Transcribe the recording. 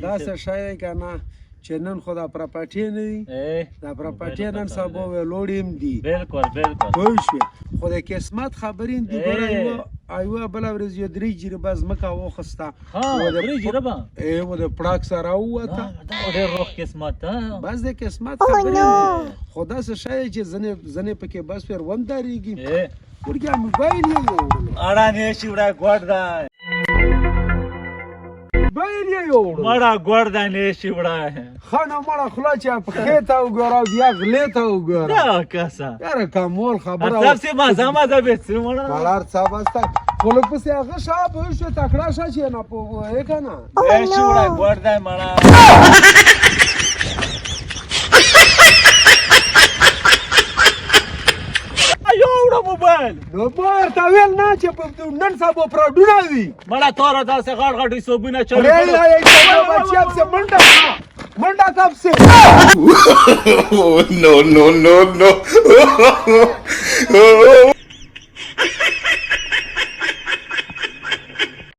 دا څه شی که نه چې نن خو دا پراپرټي نه دي دا پراپرټي نن سبا لوړیم دي بالکل بالکل پوه شوې خو د قسمت خبرې دي ګوره یوه بله ورځ یو 3 جریبه ځمکه واخیسته و د پړاک سره ووته ډېر روغ قسمت بس د قسمت خبرې دي خو داسې شی چې ځنې پکې بس پرې وندارېږي ورګیا موبایل یې یوړلو اړه نه شي وړه ګوډ ده موبایل یې یوړلو مړه ګوډ ده نه شي وړه ښه نو مړه خوله چې پښې ته وګوره او بیا غلې ته وګوره دا کسه یاره کمول خبره سبسې مزه مزه بېڅ مړه مالار صاحب استه خو لږ پسې هغه شه پوه شوې تکړه شه چې نه پوهې که نه نه شي وړه ګوډ ده مړه موبایل نو بار تا ویل نه چې نن سبا پراډونه وي مړه توره داسې غټ غټ حسابونه چلو بچی اب سے منډه کب سے no